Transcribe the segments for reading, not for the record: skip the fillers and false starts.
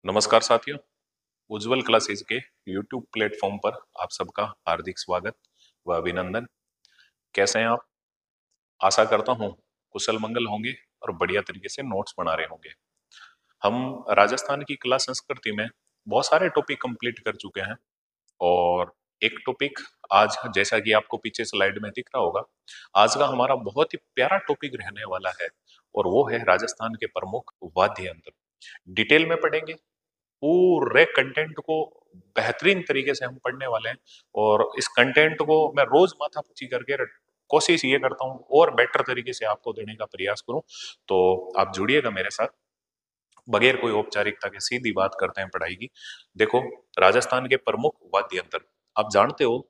नमस्कार साथियों। उज्जवल क्लासेज के YouTube प्लेटफॉर्म पर आप सबका हार्दिक स्वागत व अभिनंदन। कैसे हैं आप? आशा करता हूं कुशल मंगल होंगे और बढ़िया तरीके से नोट्स बना रहे होंगे। हम राजस्थान की कला संस्कृति में बहुत सारे टॉपिक कंप्लीट कर चुके हैं और एक टॉपिक आज, जैसा कि आपको पीछे स्लाइड में दिख रहा होगा, आज का हमारा बहुत ही प्यारा टॉपिक रहने वाला है और वो है राजस्थान के प्रमुख वाद्य यंत्र। डिटेल में पढ़ेंगे, पूरे कंटेंट को बेहतरीन तरीके से हम पढ़ने वाले हैं और इस कंटेंट को मैं रोज माथापच्ची करके कोशिश ये करता हूँ और बेटर तरीके से आपको देने का प्रयास करूं। तो आप जुड़िएगा मेरे साथ। बगैर कोई औपचारिकता के सीधी बात करते हैं पढ़ाई की। देखो, राजस्थान के प्रमुख वाद्य यंत्र, आप जानते हो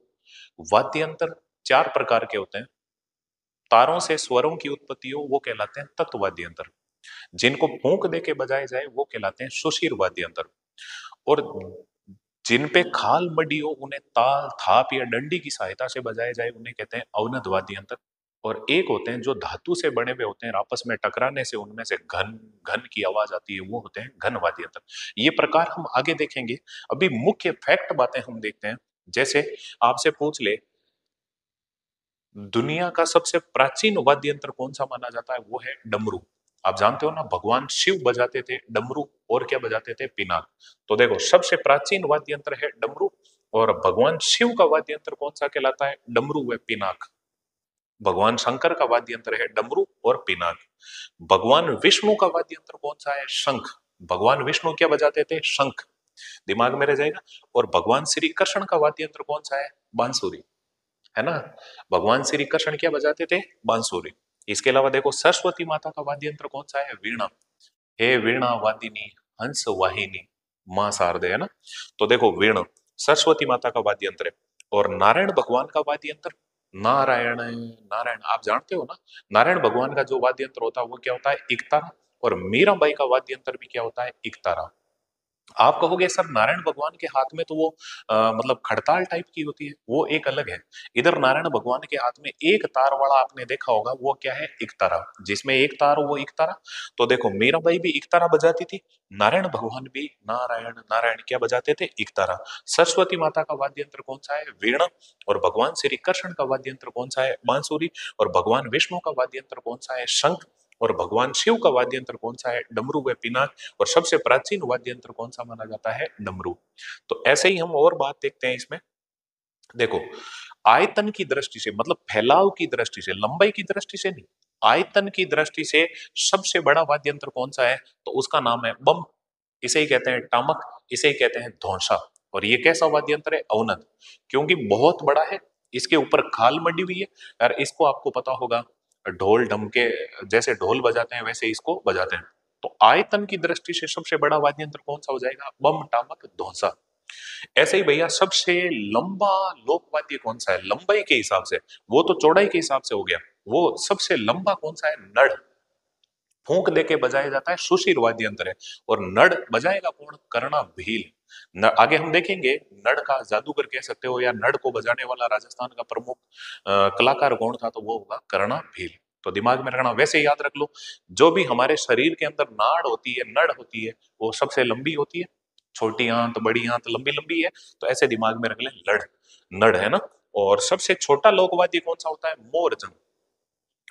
वाद्य यंत्र चार प्रकार के होते हैं। तारों से स्वरों की उत्पत्ति हो वो कहलाते हैं तत्वाद्य यंत्र। जिनको फूंक दे के बजाए जाए वो कहलाते हैं सुशीर वाद्य यंत्र। और जिन पे खाल मडी हो उन्हें ताल, थाप या डंडी की सहायता से बजाए जाए उन्हें कहते हैं अवनद वाद्य यंत्र। और एक होते हैं जो धातु से बने हुए होते हैं, आपस में टकराने से उनमें से घन घन की आवाज आती है, वो होते हैं घन वाद्य यंत्र। ये प्रकार हम आगे देखेंगे। अभी मुख्य फैक्ट बातें हम देखते हैं। जैसे आपसे पूछ ले, दुनिया का सबसे प्राचीन वाद्य यंत्र कौन सा माना जाता है? वो है डमरू। आप जानते हो ना, भगवान शिव बजाते थे डमरू और क्या बजाते थे? पिनाक। तो देखो, सबसे प्राचीन वाद्य यंत्र है डमरू और भगवान शिव का वाद्य यंत्र कौन सा कहलाता है? डमरू व पिनाक। भगवान शंकर का वाद्य यंत्र है डमरू और पिनाक। भगवान विष्णु का वाद्य यंत्र कौन सा है? शंख। भगवान विष्णु क्या बजाते थे? शंख। दिमाग में रह जाएगा। और भगवान श्री कृष्ण का वाद्य यंत्र कौन सा है? बांसुरी, है ना। भगवान श्री कृष्ण क्या बजाते थे? बांसुरी। इसके अलावा देखो, सरस्वती माता का वाद्य यंत्र कौन सा है? वीणा। हे वीणा वादिनी हंस वाहिनी मां शारदे, है ना। तो देखो, वीणा सरस्वती माता का वाद्य यंत्र है। और नारायण भगवान का वाद्य यंत्र नारायण है। नारायण आप जानते हो ना, नारायण भगवान का जो वाद्य यंत्र होता है वो क्या होता है? इकतारा। और मीराबाई का वाद्य यंत्र भी क्या होता है? इकतारा। आप कहोगे सर, नारायण भगवान के हाथ में तो वो मतलब खड़ताल टाइप की होती है, वो एक अलग है। इधर नारायण भगवान के हाथ में एक तार वाला आपने देखा होगा, वो क्या है? इकतारा। जिसमें एक तार हो वो इकतारा। तो देखो, मीराबाई भी इकतारा बजाती थी, नारायण भगवान भी नारायण नारायण क्या बजाते थे? इकतारा। सरस्वती माता का वाद्य यंत्र कौन सा है? वीणा। और भगवान श्री कृष्ण का वाद्य यंत्र कौन सा है? बांसुरी। और भगवान विष्णु का वाद्य यंत्र कौन सा है? शंख। और भगवान शिव का वाद्य यंत्र कौन सा है? डमरू व पिनाक। और सबसे प्राचीन वाद्य यंत्र कौन सा माना जाता है? डमरू। तो ऐसे ही हम और बात देखते हैं इसमें। देखो, आयतन की दृष्टि से, मतलब फैलाव की दृष्टि से, लंबाई की दृष्टि से नहीं, आयतन की दृष्टि से सबसे बड़ा वाद्य यंत्र कौन सा है? तो उसका नाम है बम। इसे ही कहते हैं टामक, इसे ही कहते हैं धौंसा। और ये कैसा वाद्य यंत्र है? अवनद। क्योंकि बहुत बड़ा है, इसके ऊपर खाल मडी हुई है। और इसको आपको पता होगा, ढोल ढमके, जैसे ढोल बजाते हैं वैसे इसको बजाते हैं। तो आयतन की दृष्टि से सबसे बड़ा वाद्य यंत्र कौन सा हो जाएगा? बम, टामक, धौंसा। ऐसे ही भैया, सबसे लंबा लोकवाद्य कौन सा है? लंबाई के हिसाब से, वो तो चौड़ाई के हिसाब से हो गया, वो सबसे लंबा कौन सा है? नड़। फूंक देके बजाया जाता है, सुशीर वाद्य यंत्र है। और नड़ बजाएगा कौन? कर्णा भील। आगे हम देखेंगे नड़ का जादूगर कह सकते हो, या नड़ को बजाने वाला राजस्थान का प्रमुख कलाकार कौन था? तो वो होगा कर्णा भील। तो दिमाग में रखना। वैसे याद रख लो, जो भी हमारे शरीर के अंदर नाड़ होती है, नड़ होती है, वो सबसे लंबी होती है। छोटी आंत, बड़ी आंत, लंबी लंबी है। तो ऐसे दिमाग में रख लें, लड़, नड़, है ना। और सबसे छोटा लोकवाद्य कौन सा होता है? मोरचंग।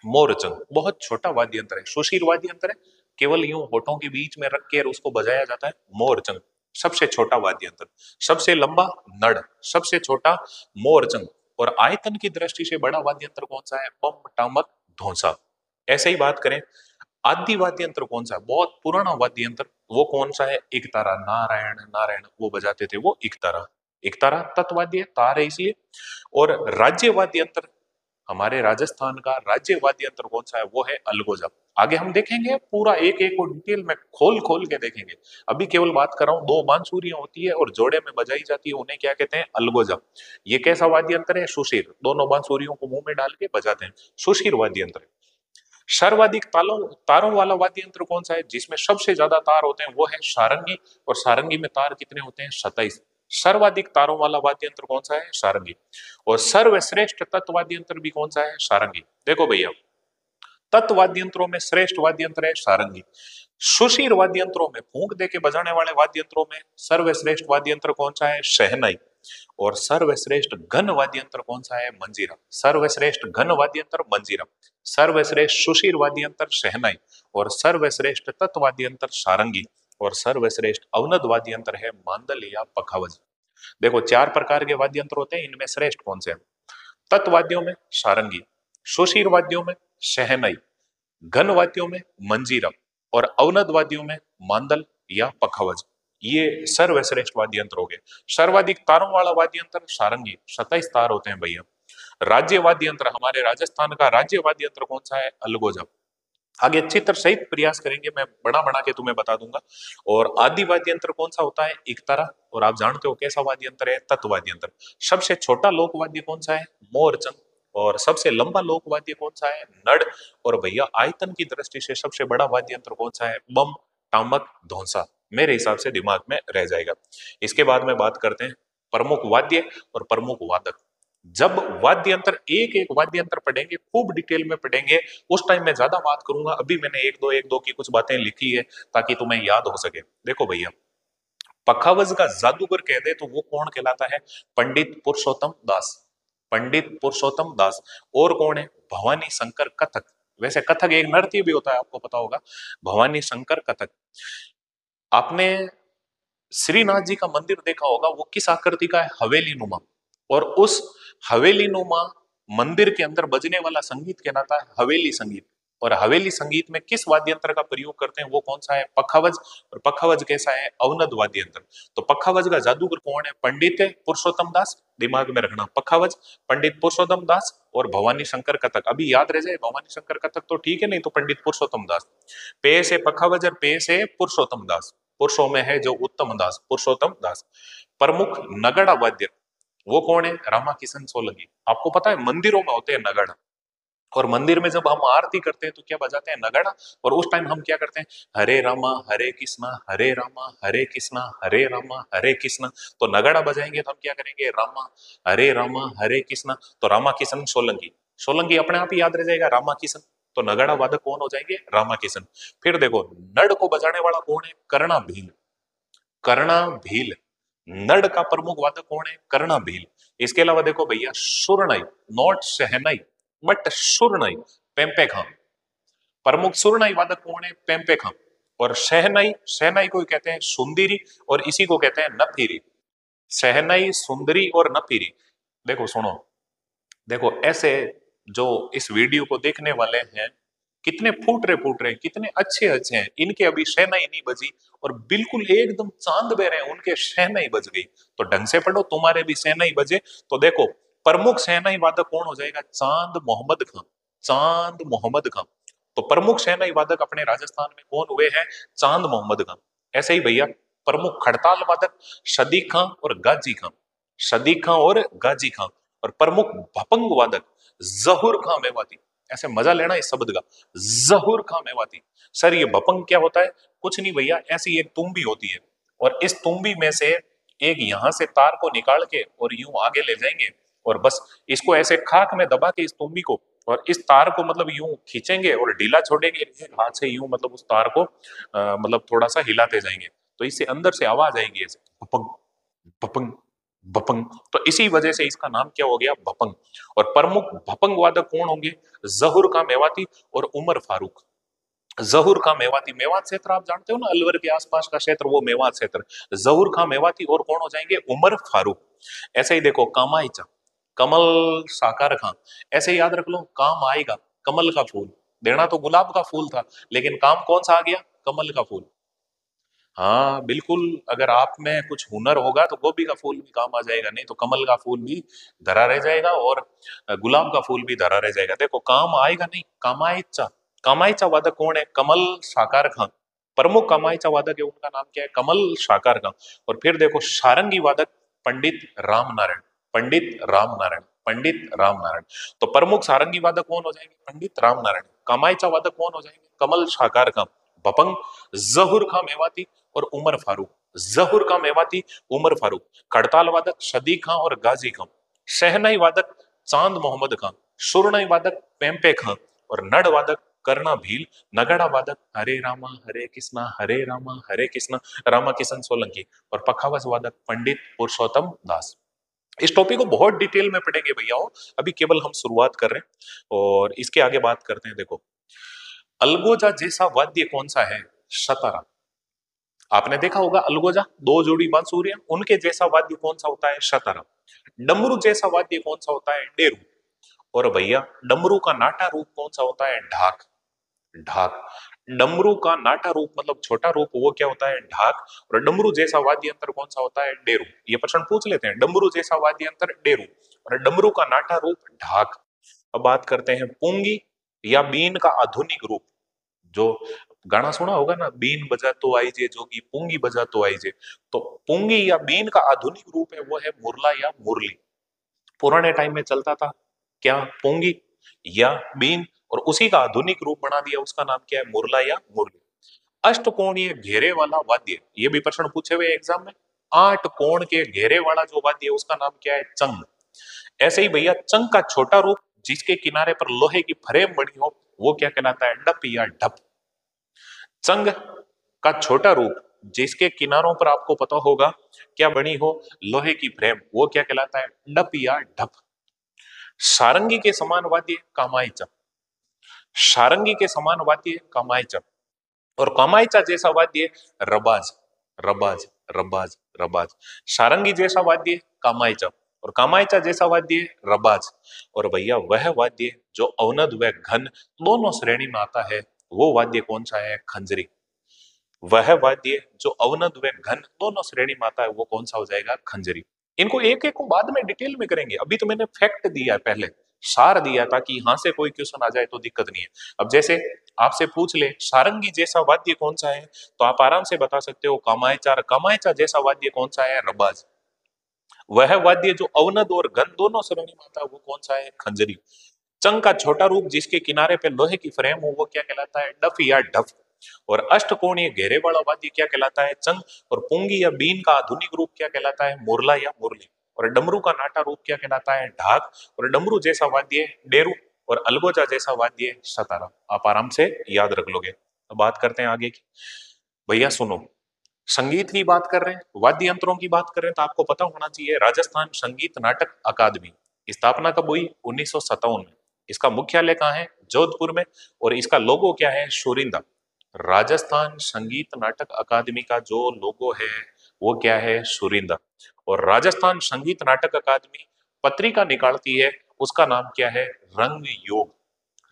मोरचंग बहुत छोटा वाद्य यंत्र है, सुशीर वाद्य यंत्र है। केवल यूं होठों के बीच में रख के उसको बजाया जाता है। मोरचंग सबसे छोटा वाद्य यंत्र। सबसे लंबा नड़, सबसे छोटा मोरचंग। और आयतन की दृष्टि से बड़ा वाद्य यंत्र कौन सा है? बम, टामक, धौंसा। ऐसे ही बात करें, आदि वाद्य यंत्र कौन सा है? बहुत पुराना वाद्य यंत्र, वो कौन सा है? इकतारा। नारायण नारायण वो बजाते थे, वो इकतारा। इकतारा तत्वाद्य है, तार है इसलिए। और राज्य वाद्य यंत्र, हमारे राजस्थान का राज्य वाद्य यंत्र कौन सा है? वो है अलगोजा। आगे हम देखेंगे, पूरा एक एक को डिटेल में खोल खोल के देखेंगे। अभी केवल बात कर रहा हूं, दो बांसुरियां होती है और जोड़े में बजाई जाती है, उन्हें क्या कहते हैं? अलगोजा। ये कैसा वाद्य यंत्र है? सुशीर। दोनों बांसुरियों को मुंह में डाल के बजाते हैं, सुशीर वाद्य यंत्र। सर्वाधिक तालों तारों वाला वाद्य यंत्र कौन सा है? जिसमें सबसे ज्यादा तार होते हैं, वो है सारंगी। और सारंगी में तार कितने होते हैं? 27। सर्वाधिक तारों वाला वाद्य यंत्र कौन सा है? सारंगी। और सर्वश्रेष्ठ तत्वाद्य यंत्र भी कौन सा है? सारंगी। देखो भैया, तत्वाद्य यंत्रों में श्रेष्ठ वाद्य यंत्र है सारंगी। सुशीर वाद्य यंत्रों में, फूंक दे के बजाने वाले वाद्य यंत्रों में सर्वश्रेष्ठ वाद्य यंत्र कौन सा है? शहनाई। और सर्वश्रेष्ठ घन वाद्य यंत्र कौन सा है? मंजीरा। सर्वश्रेष्ठ घन वाद्य यंत्र मंजीरा, सर्वश्रेष्ठ सुशीर वाद्य यंत्र शहनाई, और सर्वश्रेष्ठ तत्व वाद्य यंत्र सारंगी, और सर्वश्रेष्ठ अवनद वाद्य यंत्र है मांदल या पखावज। देखो, चार प्रकार के वाद्य यंत्र होते हैं, इनमें श्रेष्ठ कौन से हैं? तत्व वाद्यों में सारंगी, सुशीर वाद्यों में शहनाई, घन वाद्यों में मंजीरा, और अवनद वाद्यों में मांदल या पखावज। ये सर्वश्रेष्ठ वाद्य यंत्र हो गए। सर्वाधिक तारों वाला वाद्य यंत्र सारंगी, 27 तार होते हैं भैया। राज्य वाद्य यंत्र, हमारे राजस्थान का राज्य वाद्य यंत्र कौन सा है? अलगोजा। आगे चित्र सहित प्रयास करेंगे, मैं बना बना के तुम्हें बता दूंगा। और आदि वाद्य यंत्र कौन सा होता है? एकतारा। और आप जानते हो कैसा वाद्य यंत्र है? तत्व वाद्य यंत्र। सबसे छोटा लोक वाद्य कौन सा है? मोरचंग। और सबसे लंबा लोक वाद्य कौन सा है? नड़। और भैया आयतन की दृष्टि से सबसे बड़ा वाद्य यंत्र कौन सा है? बम, टामक, धौंसा। मेरे हिसाब से दिमाग में रह जाएगा। इसके बाद में बात करते हैं प्रमुख वाद्य और प्रमुख वादक। जब वाद्य यंत्र एक एक वाद्य यंत्र पढ़ेंगे, खूब डिटेल में पढ़ेंगे, उस टाइम मैं ज्यादा बात करूंगा। अभी मैंने एक दो की कुछ बातें लिखी है ताकि तुम्हें याद हो सके। देखो भैया, पखावज का जादूगर कह दे तो वो कौन कहलाता है? पंडित पुरुषोत्तम दास। पंडित पुरुषोत्तम दास। और कौन है? भवानी शंकर कथक। वैसे कथक एक नृत्य भी होता है, आपको पता होगा। भवानी शंकर कथक। आपने श्रीनाथ जी का मंदिर देखा होगा, वो किस आकृति का है? हवेली नुमा। और उस हवेली नुमा मंदिर के अंदर बजने वाला संगीत कहलाता है हवेली संगीत। और हवेली संगीत में किस वाद्य यंत्र का प्रयोग करते हैं? वो कौन सा है? पखावज। और पखावज कैसा है? अवनद वाद्य यंत्र। तो पखावज का जादूगर कौन है? पंडित पुरुषोत्तम दास। दिमाग में रखना, पखावज, पंडित पुरुषोत्तम दास और भवानी शंकर कथक। अभी याद रह जाए, भवानी शंकर कथक तो ठीक है, नहीं तो पंडित पुरुषोत्तम दास। पे से पखावज और पे से पुरुषोत्तम दास। पुरुषों में है जो उत्तम दास, पुरुषोत्तम दास। प्रमुख नगड़ा वाद्य वो कौन है? रामा किशन सोलंकी। आपको पता है मंदिरों में होते हैं नगड़ा। और मंदिर में जब हम आरती करते हैं तो क्या बजाते हैं? नगड़ा। और उस टाइम हम क्या करते हैं? हरे रामा हरे कृष्णा हरे रामा हरे कृष्णा हरे रामा हरे कृष्णा। तो नगड़ा बजाएंगे तो हम क्या करेंगे? रामा हरे कृष्णा। तो रामा किशन सोलंकी। सोलंकी अपने आप ही याद रह जाएगा, रामा किशन। तो नगड़ा वादक कौन हो जाएंगे? रामा किशन। फिर देखो, नड़ को बजाने वाला कौन है? कर्णा भील। कर्णा भील। नड़ का प्रमुख वादक कौन है? कर्णा भील। इसके अलावा देखो भैया, सुरनाई, नॉट शहनाई बट सुरनाई, पेम्पे खां। प्रमुख सुरनाई वादक कौन है? पेम्पे खां। और शहनाई, शहनाई को कहते हैं सुंदरी, और इसी को कहते हैं नफीरी। शहनाई, सुंदरी और नफीरी। देखो सुनो, देखो ऐसे जो इस वीडियो को देखने वाले हैं, कितने फूट रहे कितने अच्छे अच्छे हैं, इनके अभी शहनाई नहीं बजी और बिल्कुल एकदम चांद बह रहे हैं, उनके शहनाई बज गई। तो ढंग से पढ़ो, तुम्हारे भी शहनाई बजे। तो देखो, प्रमुख शहनाई वादक कौन हो जाएगा? चांद मोहम्मद खां। चांद मोहम्मद खां। तो प्रमुख शहनाई वादक अपने राजस्थान में कौन हुए हैं? चांद मोहम्मद खां। ऐसे ही भैया, प्रमुख खड़ताल वादक सदीक खां और गाजी खां। सदीक खां और गाजी खां। और प्रमुख भपंग वादक जहूर खां मेवाती। ऐसे मजा लेना इस शब्द का, जहूर खां मेवाती। सर ये भपंग क्या होता है? कुछ नहीं भैया, ऐसी एक तुम्बी होती है, और इस तुम्बी में से एक यहां से तार को निकाल के और यूं आगे ले जाएंगे, और बस इसको ऐसे खाक में दबा के इस तुम्बी को, और इस तार को मतलब यूं खींचेंगे और ढीला छोड़ेंगे एक हाथ से, यूं मतलब उस तार को मतलब थोड़ा सा हिलाते जाएंगे, तो इससे अंदर से आवाज आएगी ऐसे, भपंग भपंग भपंग। तो इसी वजह से इसका नाम क्या हो गया? भपंग। और प्रमुख भपंग वादक कौन होंगे? जहूर का मेवाती और उमर फारूक। जहूर खां मेवाती, मेवात क्षेत्र आप जानते हो ना, अलवर के आसपास का क्षेत्र, वो मेवात क्षेत्र। जहूर खां मेवाती और कौन हो जाएंगे? उमर फारूक। ऐसे ही देखो, कामाइचा, कमल साकार खां। ऐसे ही याद रख लो, काम आएगा, कमल का फूल। देना तो गुलाब का फूल था, लेकिन काम कौन सा आ गया? कमल का फूल। हाँ बिल्कुल, अगर आप में कुछ हुनर होगा तो गोभी का फूल भी काम आ जाएगा, नहीं तो कमल का फूल भी धरा रह जाएगा, और गुलाब का फूल भी धरा रह जाएगा। देखो, काम आएगा नहीं, कामायचा। कामायचा वादक कौन है? कमल साकार खां। प्रमुख कामायचा वादक है, उनका नाम क्या है? कमल साकार खां। और फिर देखो, सारंगी वादक पंडित राम नारायण। पंडित राम नारायण, पंडित राम नारायण। तो प्रमुख सारंगी वादक कौन हो जाएंगे? पंडित राम नारायण। कामायचा वादक कौन हो जाएंगे? कमल साकार खां, भपंग, जहूर खां मेवाती और उमर फारूक। जहूर खां मेवाती, उमर फारूक। खड़ताल वादक सदीक खां और गाजी खां। शहनाई वादक चांद मोहम्मद खां। सुरनाई वादक पेम्पे खां। और नड़ वादक करना भील, नगाड़ा वादक हरे रामा हरे कृष्णा रामा किशन सोलंकी, और पखावज वादक पंडित पुरुषोत्तम दास। इस टॉपिक को बहुत डिटेल में पढ़ेंगे भैया, अभी केवल हम शुरुआत कर रहे हैं और इसके आगे बात करते हैं। देखो, अलगोजा जैसा वाद्य कौन सा है? सतारा। आपने देखा होगा अलगोजा, दो जोड़ी बांसुरियां, उनके जैसा वाद्य कौन सा होता है? सतारा। डमरू जैसा वाद्य कौन सा होता है? डेरू। और भैया डमरू का नाटा रूप कौन सा होता है? ढाक। ढाक। डमरू का नाटा रूप मतलब छोटा रूप, वो क्या होता है? ढाक। और डमरू जैसा वाद्य यंत्र कौन सा होता है? डेरू। ये प्रश्न पूछ लेते हैं, डमरू जैसा वाद्य यंत्र डेरू और डमरू का नाटा रूप ढाक। अब बात करते हैं पुंगी या बीन का आधुनिक रूप। जो गाना सुना होगा ना, बीन बजा तो आईजे जोगी, पुंगी बजा तो आईजे, तो पुंगी या बीन का आधुनिक रूप है वो है मुरला या मुरली। पुराने टाइम में चलता था क्या? पुंगी या बीन, और उसी का आधुनिक रूप बना दिया, उसका नाम क्या है? मुरला या मुरली। अष्टकोणीय घेरे वाला वाद्य, ये भी प्रश्न पूछे हुए एग्जाम में। 8 कोण के घेरे वाला जो वाद्य है उसका नाम क्या है? चंग। ऐसे ही भैया चंग का छोटा रूप जिसके किनारे पर लोहे की फ्रेम बनी हो वो क्या कहलाता है? डप या ढप। चंग का छोटा रूप जिसके किनारों पर आपको पता होगा क्या बनी हो? लोहे की फ्रेम, वो क्या कहलाता है? डप या ढप। सारंगी के समान वाद्य कामायचा। सारंगी के समान वाद्य कामायचा, और कामायचा जैसा वाद्य रबाज। रबाज रबाज रबाज। सारंगी जैसा वाद्य कामायचा और कामायचा जैसा वाद्य रबाज। और भैया वह वाद्य जो अवनद व घन दोनों श्रेणी में आता है वो वाद्य कौन सा है? खंजरी। वह वाद्य जो अवनद व घन दोनों श्रेणी में आता है वो कौन सा हो जाएगा? खंजरी। इनको एक एक को बाद में डिटेल में करेंगे, अभी तो मैंने फैक्ट दिया है, पहले सार दिया ताकि यहां से कोई क्वेश्चन आ जाए तो दिक्कत नहीं है। अब जैसे आपसे पूछ ले सारंगी जैसा वाद्य कौन सा है, तो आप आराम से बता सकते हो कामायचा। कामायचा जैसा वाद्य कौन सा है? रबाज। वह वाद्य जो अवनद और घन दोनों श्रेणी में आता है वो कौन सा है? खंजरी। चंग का छोटा रूप जिसके किनारे पे लोहे की फ्रेम हो वो क्या कहलाता है? डफ या ढफ। और अष्टकोणीय घेरे वाला वाद्य क्या कहलाता है? चंग। और पुंगी या बीन का आधुनिक रूप क्या कहलाता है? मुरला या मुरली। और डमरू का नाटा रूप क्या कहलाता है? ढाक। और डमरू जैसा वाद्य डेरू, और अलगोजा जैसा वाद्य सतारा। आप आराम से याद रख लोगे। अब बात करते हैं आगे की। भैया सुनो, संगीत की बात कर रहे हैं, वाद्य यंत्रों की बात कर रहे हैं, तो आपको पता होना चाहिए राजस्थान संगीत नाटक अकादमी स्थापना कब हुई? 1957 में। इसका मुख्यालय कहाँ है? जोधपुर में। और इसका लोगो क्या है? शोरिंदा। राजस्थान संगीत नाटक अकादमी का जो लोगो है वो क्या है? शोरिंदा। और राजस्थान संगीत नाटक अकादमी पत्रिका निकालती है, उसका नाम क्या है? रंग योग।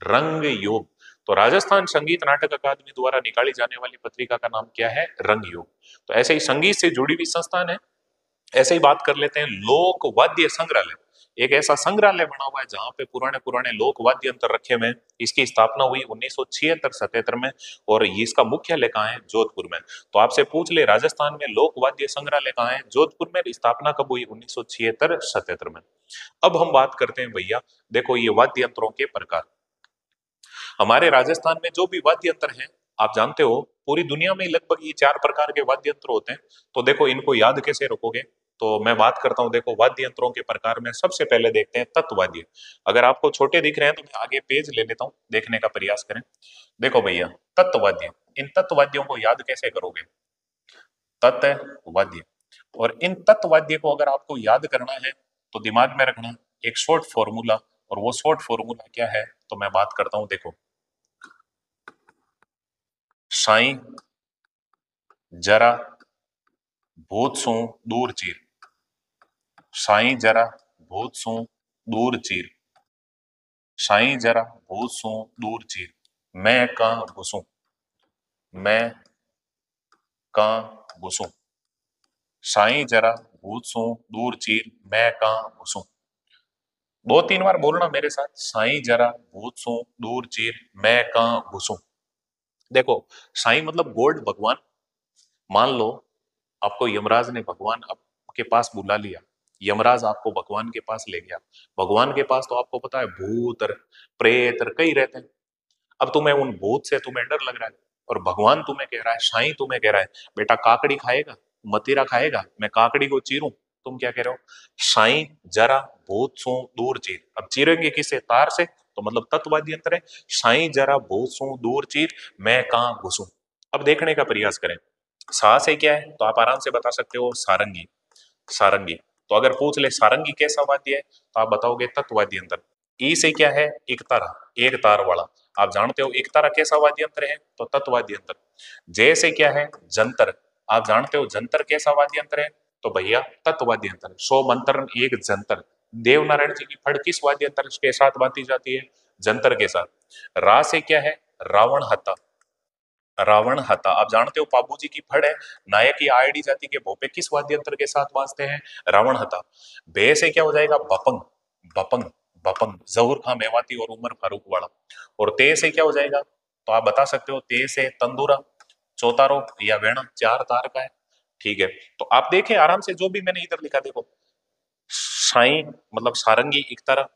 रंग योग। तो राजस्थान संगीत नाटक अकादमी द्वारा निकाली जाने वाली पत्रिका का नाम क्या है? रंग योग। तो ऐसे ही संगीत से जुड़ी हुई संस्थान है। ऐसे ही बात कर लेते हैं लोक वाद्य संग्रहालय। एक ऐसा संग्रहालय बना हुआ है जहां पे पुराने पुराने लोक वाद्य यंत्र रखे हुए हैं। इसकी स्थापना हुई 1976-77 में, और ये इसका मुख्यालय कहाँ है? जोधपुर में। तो आपसे पूछ ले राजस्थान में लोक वाद्य संग्रहालय कहाँ है? जोधपुर में। स्थापना कब हुई? 1976-77 में। अब हम बात करते हैं भैया, देखो ये वाद्य यंत्रों के प्रकार। हमारे राजस्थान में जो भी वाद्य यंत्र हैं, आप जानते हो पूरी दुनिया में लगभग ये 4 प्रकार के वाद्य यंत्र होते हैं। तो देखो इनको याद कैसे रखोगे? तो मैं बात करता हूं, देखो वाद्य यंत्रों के प्रकार में सबसे पहले देखते हैं तत्वाद्य। अगर आपको छोटे दिख रहे हैं तो मैं आगे पेज ले लेता हूं, देखने का प्रयास करें। देखो भैया तत्वाद्य, इन तत्वाद्यों को याद कैसे करोगे? तत्वाद्य। और इन तत्वाद्य को अगर आपको याद करना है तो दिमाग में रखना एक शॉर्ट फॉर्मूला, और वो शॉर्ट फॉर्मूला क्या है? तो मैं बात करता हूं, देखो साईं जरा भूत सू दूर चीर। साईं जरा भूत सू दूर चीर। साईं जरा भूत सू दूर चीर, मैं कहां घुसूं। मैं कहां घुसूं। साईं जरा भूत सू दूर चीर, मैं कहां घुसूं। 2-3 बार बोलना मेरे साथ, साईं जरा भूत सू दूर चीर, मैं कहां घुसूं। देखो साईं मतलब गॉड, भगवान। मान लो आपको यमराज ने भगवान आपके पास बुला लिया, यमराज आपको भगवान के पास ले गया। भगवान के पास तो आपको पता है भूत और प्रेत और कई रहते हैं। अब तुम्हें उन भूत से तुम्हें डर लग रहा है, और भगवान तुम्हें कह रहा है, साईं तुम्हें कह रहा है बेटा काकड़ी खाएगा, मतीरा खाएगा, मैं काकड़ी को चीरूं। तुम क्या कह रहे हो? साईं जरा भूत सो दूर चीर। अब चीरेंगे किससे? तार से। तो मतलब तत्वादी अंतर है साई जरा भूत सू दूर चीर मैं कहां घुसूं। अब देखने का प्रयास करें, सा से क्या है तो आप आराम से बता सकते हो सारंगी। सारंगी, तो अगर पूछ ले सारंगी कैसा वाद्य है तो आप बताओगे तत्वादी अंतर। ई से क्या है एक तारा, एक तार वाला, आप जानते हो एक तारा कैसा वाद्य अंतर है तो तत्वादी अंतर। जय से क्या है जंतर, आप जानते हो जंतर कैसा वाद्य अंतर है तो भैया तत्वादी अंतर। सो मंत्र एक जंतर, देवनारायण जी की फड़ किस वाद्य अंतर के साथ बांधी जाती है जंतर के साथ। रा से क्या है रावण हता, रावण हता, आप जानते हो पाबू जी की फड़ है नायक की आईडी जाति के भोपे किस वाद्य यंत्र के साथ बाजते हैं रावण हता। बे से क्या हो जाएगा बपंग, बपंग, बपंग जहूर खां मेवाती और उमर फारूक वाला। और ते से क्या हो जाएगा तो आप बता सकते हो ते से तंदूरा, चौतारो या वेणा, चार तार का है। ठीक है, तो आप देखें आराम से जो भी मैंने इधर लिखा देखो, साई मतलब सारंगी एक तरह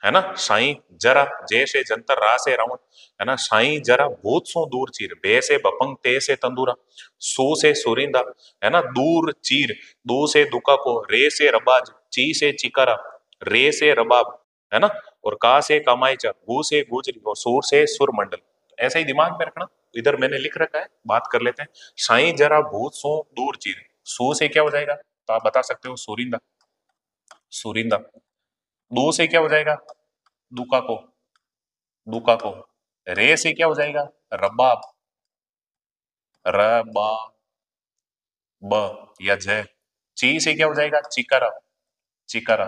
है ना, साई जरा, जय से जंतर, रा से रावण, है ना, साई जरा भूत सो दूर चीर, बे से बपंग, ते से तंदूरा, सू से सुरिंदा, है ना, दूर चीर, दू से दुका को, रे से रबाज, ची से चिकारा, रे से रबाब, है ना, और का से कामाईचा, गु से गुजरी और सूर से सुरमंडल। ऐसा ही दिमाग में रखना, इधर मैंने लिख रखा है, बात कर लेते हैं। साई जरा भूत सो दूर चीर, सू से क्या हो जाएगा तो आप बता सकते हो सुरिंदा, सुरिंदा। दो से क्या हो जाएगा दुका को, दुका को। रे से क्या हो जाएगा रबाब, रबा ब या जय। ची से क्या हो जाएगा चिकरा, चिकरा।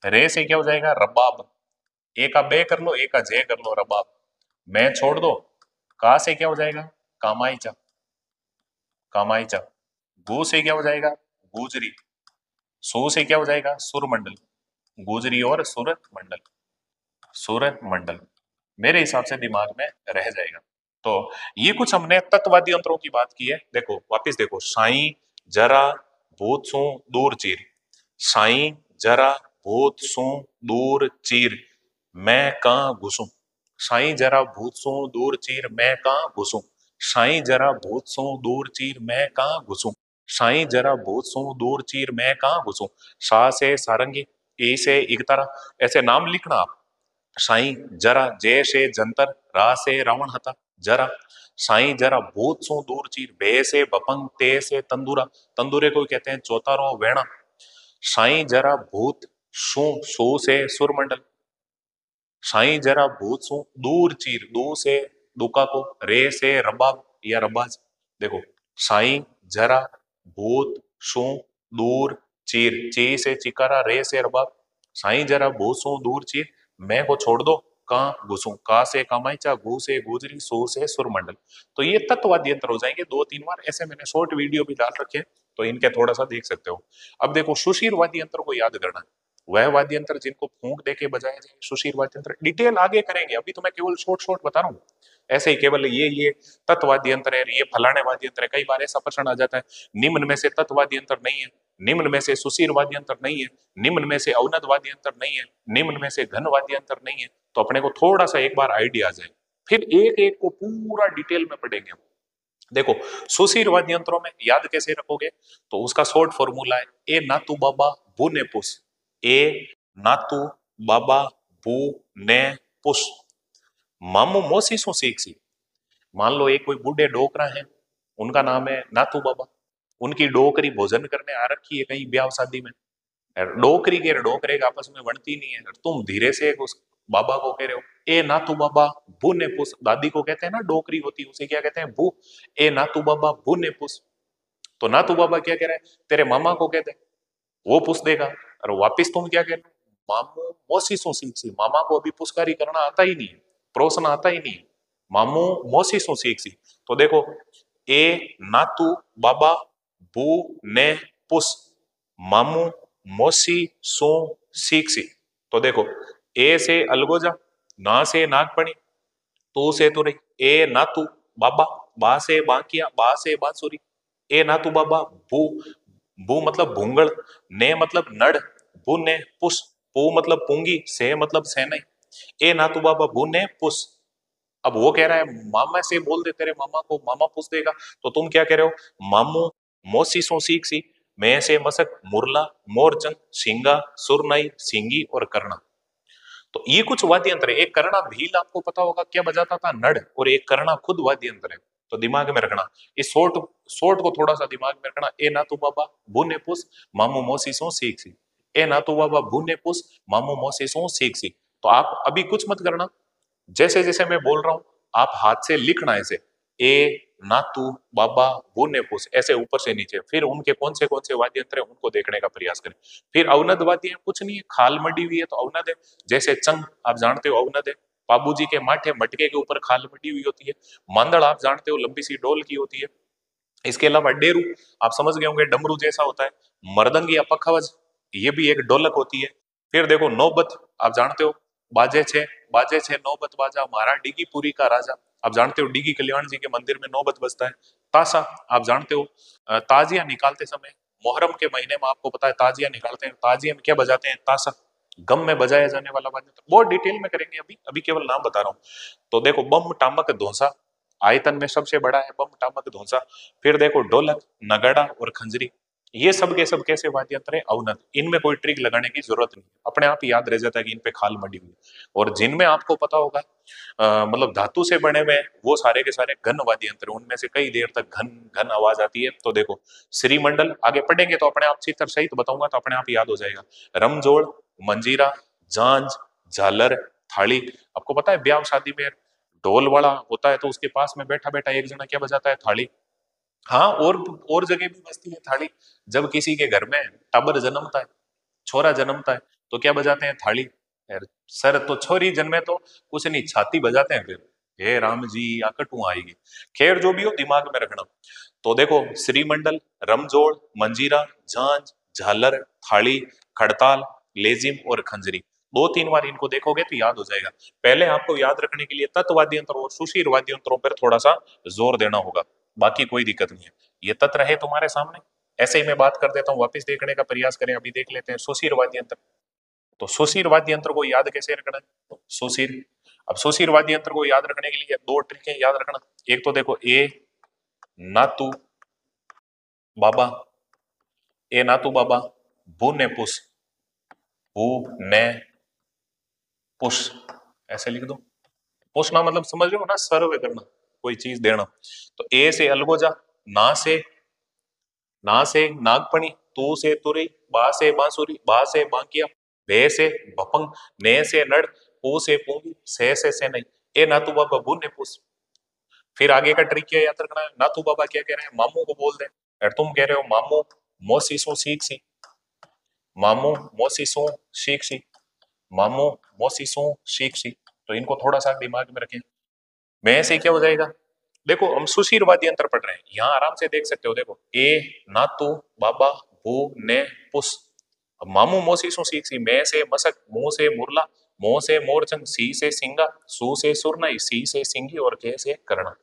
रे से क्या हो जाएगा रबाब, एक का बे कर लो एक का जय कर लो रबाब। मैं छोड़ दो, का से क्या हो जाएगा कामाईचा, कामाईचा। गु से क्या हो जाएगा गुजरी, सो से क्या हो जाएगा सुरमंडल, गुजरी और सुर मंडल, सुर मंडल। मेरे हिसाब से दिमाग में रह जाएगा। तो ये कुछ हमने तत्वादी अंतरों की बात की है। देखो वापस देखो, साई जरा भूत सू दूर चीर, साई जरा भूत सू दूर चीर मैं कहां घुसूं, साई जरा भूत सू दूर चीर मैं कहां घुसूं, साई जरा भूत सू दूर चीर मैं कहां घुसूं, साई जरा भूत सू दूर चीर मैं कहां घुसूं। सा से सारंगी, ए से इकतारा, ऐसे नाम लिखना आप। साई जरा, जय से जंतर, रा से रावण हता जरा, साई जरा भूत सो दूर चीर, बे से बपंग, ते से तंदूरा, तंदूरे को कहते हैं चौतारो वेणा। साई जरा भूत सू, सू से सुरमंडल, साई जरा भूत सू दूर चीर, दू से दुका को, रे से रबाब या रबाज। देखो साई जरा भूत सू दूर चीर, ची से चिकारा, रे से रबाब, साई जरा भूत सू दूर चीर मैं को छोड़ दो कहां घुसूं, का से कामाईचा, गु से गुजरी, सू से सुरमंडल। तो ये तत्ववादी यंत्र हो जाएंगे दो तीन बार, ऐसे मैंने शॉर्ट वीडियो भी डाल रखे हैं तो इनके थोड़ा सा देख सकते हो। अब देखो सुशीरवादी यंत्र को याद करना, वह वाद्य यंत्र जिनको फूंक देके बजाया जाए सुशीर वाद्य यंत्र। डिटेल आगे करेंगे, अभी तो मैं केवल शॉर्ट शॉर्ट बता रहा हूँ। ऐसे ही केवल ये तत्ववाद्य यंत्र है, ये फलाने वाद्य यंत्र है। कई बार ऐसा प्रश्न आ जाता है निम्न में से तत्ववाद्य यंत्र नहीं है, निम्न में से सुशीर वाद्य यंत्र नहीं है, निम्न में से अवनद वाद्य यंत्र नहीं है, निम्न में से घन वाद्य यंत्र नहीं है। तो अपने को थोड़ा सा एक बार आइडिया आ जाए, फिर एक एक को पूरा डिटेल में पढ़ेंगे हम। देखो सुशीर वाद्य यंत्रों में याद कैसे रखोगे तो उसका शॉर्ट फॉर्मूला है ए नातू बाबा बू ने पुस, ए नातू बाबा बू ने पुस। मामू मोसी सो सीख सी, मान लो एक कोई बूढ़े डोकरा है, उनका नाम है नातू बाबा, उनकी डोकरी भोजन करने आ रखी है कहीं ब्याह शादी में, डोकरी के डोकरे का आपस में बनती नहीं है, तुम धीरे से उस बाबा को कह रहे हो ए नातू बाबा बू ने पुस। दादी को कहते हैं ना डोकरी होती है उसे क्या कहते हैं बू, ए नातू बाबा बू ने पुस। तो नातू बाबा क्या कह रहे हैं तेरे मामा को कहते हैं, वो पुस देगा। और वापिस तुम क्या कह रहे हो मामू मोसी सो सीख सी, मामा को अभी पुस्कारी करना आता ही नहीं है, प्रोसन आता ही नहीं है, मामू मोसी सो सीख सी। तो देखो ए नातू बाबा बू ने पुस, मामू मोसी सो सीख सी। तो देखो ए से अलगोजा, ना से नागपणी, तू से तुरई, ए नातू बाबा, बा से बांकिया, बा से बांसुरी, ए नातू बाबा बू, बू मतलब भूंगल, ने मतलब नड़, बू ने पुस, पू मतलब पूंगी, से मतलब सेनई, ए नातू बाबा बू ने पुस। अब वो कह रहा है मामा से बोल दे तेरे मामा को, मामा पुस देगा। तो तुम क्या कह रहे हो मामू मोसी सो सीख सी, मैं से मसक, मुरला, मोरचंद, सिंगा, सुरनाई, सिंगी और करना। तो ये कुछ वाद्य यंत्र है। एक कर्णा भील आपको पता होगा क्या बजाता था, नड़, और एक कर्णा खुद वाद्य यंत्र है। तो दिमाग में रखना इस शॉर्ट शॉर्ट को, थोड़ा सा दिमाग में रखना। ए नातू बाबा बुने पुस मामू मौसी सो सीख सी, ए नातू बाबा बुने पुस मामू मौसी सो सीख सी। तो आप अभी कुछ मत करना, जैसे जैसे मैं बोल रहा हूं आप हाथ से लिखना ऐसे, ए नातू बाबा बुने पुस, ऐसे ऊपर से नीचे। फिर उनके कौन से वाद्य यंत्र है उनको देखने का प्रयास करें। फिर अवनद वाद्य है, कुछ नहीं है, खाल मडी हुई है तो अवनद है। जैसे चंग आप जानते हो अवनद है, बाबूजी के माठे मटके के ऊपर खाल मडी हुई होती है। मांदड़ आप जानते हो लंबी सी डोल की होती है। इसके अलावा डेरू आप समझ गए होंगे, डमरू जैसा होता है। मृदंग या पखवाज ये भी एक ढोलक होती है। फिर देखो नौबत आप जानते हो, बाजे छे नौबत बाजा मारा डीगी पुरी का राजा, आप जानते हो डीगी कल्याण जी के मंदिर में नौबत बजता है। ताशा आप जानते हो, ताजिया निकालते समय मुहर्रम के महीने में आपको पता है ताजिया निकालते हैं, ताजिया में क्या बजाते हैं, ताशा, गम में बजाया जाने वाला वाद्य। तो बहुत डिटेल में करेंगे, अभी अभी केवल नाम बता रहा हूँ। तो देखो बम टामक धोसा आयतन में सबसे बड़ा है, बम टामक धोसा। फिर देखो ढोलक, नगाड़ा और खंजरी, ये सब के सब कैसे वाद्य यंत्र है, अवनत। इनमें कोई ट्रिक लगाने की जरूरत नहीं, अपने आप ही याद रह जाता है कि इन पे खाल मडी हुई। और जिनमें आपको पता होगा मतलब धातु से बने हुए वो सारे के सारे घन वाद्य यंत्र, उनमें से कई देर तक घन घन आवाज आती है। तो देखो श्रीमंडल आगे पढ़ेंगे तो अपने आप चित्र सहित बताऊंगा तो अपने आप याद हो जाएगा। रमजोड़, मंजीरा, झांझ, झालर, थाली। आपको पता है ब्याह शादी में ढोल वाला होता है तो उसके पास में बैठा बैठा एक जना क्या बजाता है, थाली। हाँ, और जगह भी बजती है थाली। जब किसी के घर में टबर जन्मता है, छोरा जन्मता है, तो क्या बजाते हैं, थाली। यार, सर तो छोरी जन्मे तो कुछ नहीं, छाती बजाते हैं फिर, हे राम जी आकटू आएगी। खैर जो भी हो दिमाग में रखना। तो देखो श्रीमंडल, रमजोड़, मंजीरा, झांझ, झालर, थाली, खड़ताल, लेजिम और खंजरी। दो तीन बार इनको देखोगे तो याद हो जाएगा। पहले आपको याद रखने के लिए तत्व वाद्य यंत्र और सुशीर वाद्य यंत्रों पर थोड़ा सा जोर देना होगा, बाकी कोई दिक्कत नहीं है। ये तत्व रहे तुम्हारे सामने, ऐसे ही मैं बात कर देता हूँ, वापस देखने का प्रयास करें। अभी देख लेते हैं सुशीर वाद्य यंत्र। तो सुशीर वाद्य यंत्र को याद कैसे रखना है, सुशीर। अब सुशीर वाद्य यंत्र को याद रखने के लिए दो ट्रिक है याद रखना। एक तो देखो ए नातू बाबा, ए नातू बाबा, बू ने पुस, बू ने पुश, ऐसे लिख दो। पुछना मतलब समझ रहे हो ना, सर्व करना, कोई चीज देना। तो ए से अलगोजा, ना से नागपणी, तू से तुरी, बा से बांसुरी, बा से बांकिया, भे से भपंग, ने से नड़, पू से पूंगी, से नहीं। ए नातू बाबा बू ने पुस। फिर आगे का ट्रिक क्या याद रखना है, नातू बाबा क्या कह रहे हैं, मामू को बोल दे। और तुम कह रहे हो मामू मोसी सो सीख सी, मामू मोसी सो सीख सी, मामू मोसी सो सीख सी। तो इनको थोड़ा सा दिमाग में रखें। मैं से क्या हो जाएगा, देखो हम सुशीर वाद्य यंत्र पढ़ रहे हैं, यहाँ आराम से देख सकते हो। देखो ए नातू बाबा भू ने पुस। अब मामू मोसी सो सीख सी, मैं से मसक, मुंह से मुरला, मोह से मोरचंग, सी से सिंगा, सू से सुरनाई, सी से सिंगी और के से करना।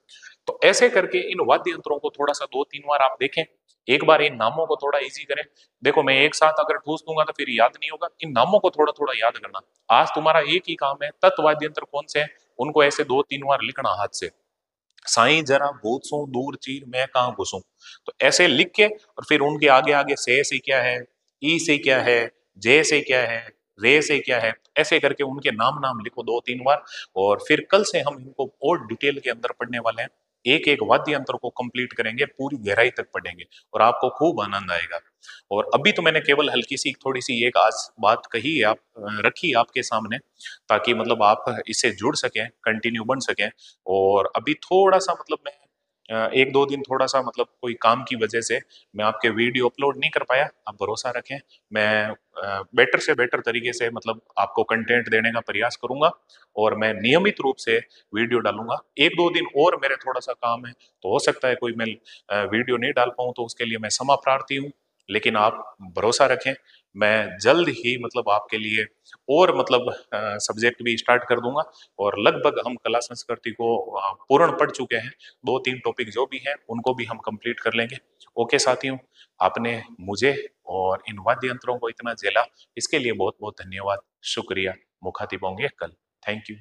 तो ऐसे करके इन वाद्य यंत्रों को थोड़ा सा दो तीन बार आप देखें, एक बार इन नामों को थोड़ा इजी करें। देखो मैं एक साथ अगर ठूस दूंगा तो फिर याद नहीं होगा, इन नामों को थोड़ा थोड़ा याद करना। आज तुम्हारा एक ही काम है, तत्व वाद्य यंत्र कौन से हैं उनको ऐसे दो तीन बार लिखना हाथ से। साईं जरा भूत सू दूर चीर मैं कहां घुसूं, तो ऐसे लिख के और फिर उनके आगे आगे से क्या है, ई से क्या है, जे से क्या है, रे से क्या है, ऐसे करके उनके नाम नाम लिखो दो तीन बार। और फिर कल से हम इनको और डिटेल के अंदर पढ़ने वाले हैं, एक एक वाद्य यंत्र को कंप्लीट करेंगे, पूरी गहराई तक पढ़ेंगे और आपको खूब आनंद आएगा। और अभी तो मैंने केवल हल्की सी थोड़ी सी एक आज बात कही है, आप रखी आपके सामने, ताकि मतलब आप इससे जुड़ सकें, कंटिन्यू बन सकें। और अभी थोड़ा सा मतलब मैं एक दो दिन थोड़ा सा मतलब कोई काम की वजह से मैं आपके वीडियो अपलोड नहीं कर पाया, आप भरोसा रखें मैं बेटर से बेटर तरीके से मतलब आपको कंटेंट देने का प्रयास करूंगा और मैं नियमित रूप से वीडियो डालूंगा। एक दो दिन और मेरे थोड़ा सा काम है, तो हो सकता है कोई मैं वीडियो नहीं डाल पाऊँ, तो उसके लिए मैं क्षमा प्रार्थी हूँ। लेकिन आप भरोसा रखें, मैं जल्द ही मतलब आपके लिए और मतलब सब्जेक्ट भी स्टार्ट कर दूंगा। और लगभग हम कला संस्कृति को पूर्ण पढ़ चुके हैं, दो तीन टॉपिक जो भी हैं उनको भी हम कंप्लीट कर लेंगे। ओके साथियों, आपने मुझे और इन वाद्य यंत्रों को इतना झेला, इसके लिए बहुत बहुत धन्यवाद, शुक्रिया। मुखातिब होंगे कल। Thank you.